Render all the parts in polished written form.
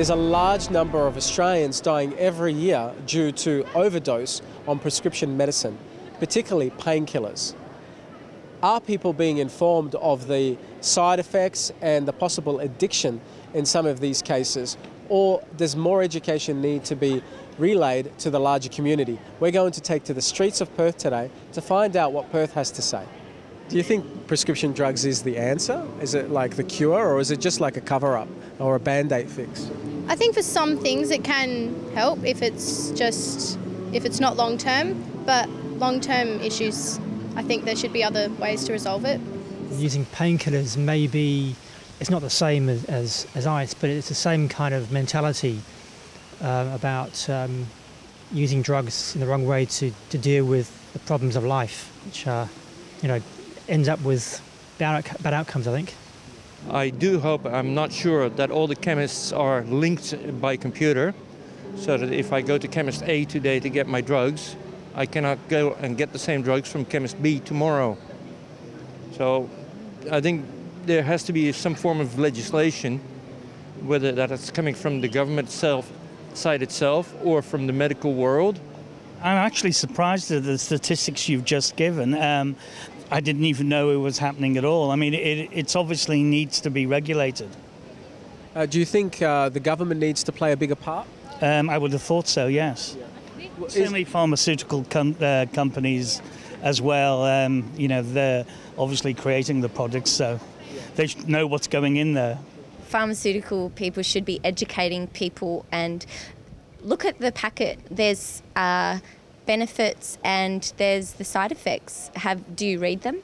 There's a large number of Australians dying every year due to overdose on prescription medicine, particularly painkillers. Are people being informed of the side effects and the possible addiction in some of these cases, or does more education need to be relayed to the larger community? We're going to take to the streets of Perth today to find out what Perth has to say. Do you think prescription drugs is the answer? Is it like the cure, or is it just like a cover-up or a band-aid fix? I think for some things it can help if it's not long-term, but long-term issues, I think there should be other ways to resolve it. Using painkillers maybe it's not the same as ice, but it's the same kind of mentality about using drugs in the wrong way to deal with the problems of life, which ends up with bad outcomes, I think. I do hope, I'm not sure, that all the chemists are linked by computer, so that if I go to chemist A today to get my drugs, I cannot go and get the same drugs from chemist B tomorrow. So I think there has to be some form of legislation, whether that is coming from the government side itself or from the medical world. I'm actually surprised at the statistics you've just given. I didn't even know it was happening at all. I mean, it obviously needs to be regulated. Do you think the government needs to play a bigger part? I would have thought so, yes. Yeah. Certainly pharmaceutical companies as well. They're obviously creating the products, so they should know what's going in there. Pharmaceutical people should be educating people and look at the packet. There's benefits and there's the side effects. Do you read them?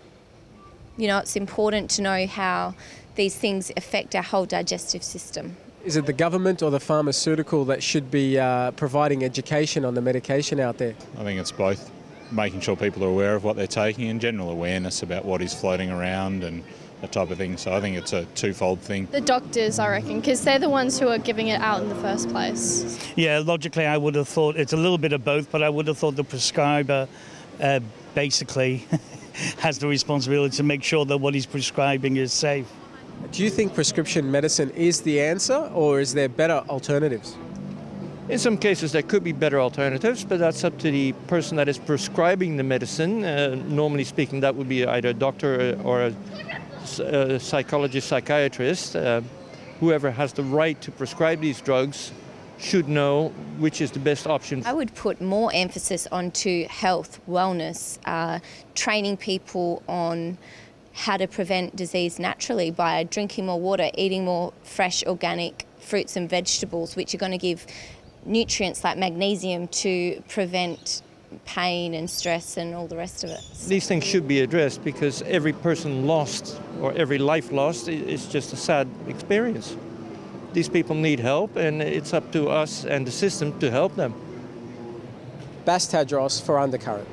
It's important to know how these things affect our whole digestive system. Is it the government or the pharmaceutical that should be providing education on the medication out there? I think it's both. Making sure people are aware of what they're taking and general awareness about what is floating around and that type of thing. So I think it's a twofold thing. The doctors, I reckon, because they're the ones who are giving it out in the first place. Yeah, logically I would have thought it's a little bit of both, but I would have thought the prescriber basically has the responsibility to make sure that what he's prescribing is safe. Do you think prescription medicine is the answer, or is there better alternatives? In some cases there could be better alternatives, but that's up to the person that is prescribing the medicine. Normally speaking, that would be either a doctor or a psychologist, psychiatrist. Whoever has the right to prescribe these drugs should know which is the best option. I would put more emphasis onto health, wellness, training people on how to prevent disease naturally by drinking more water, eating more fresh organic fruits and vegetables, which are going to give nutrients like magnesium to prevent pain and stress and all the rest of it. These things should be addressed because every person lost or every life lost is just a sad experience. These people need help, and it's up to us and the system to help them. Bas Tadros for Undercurrent.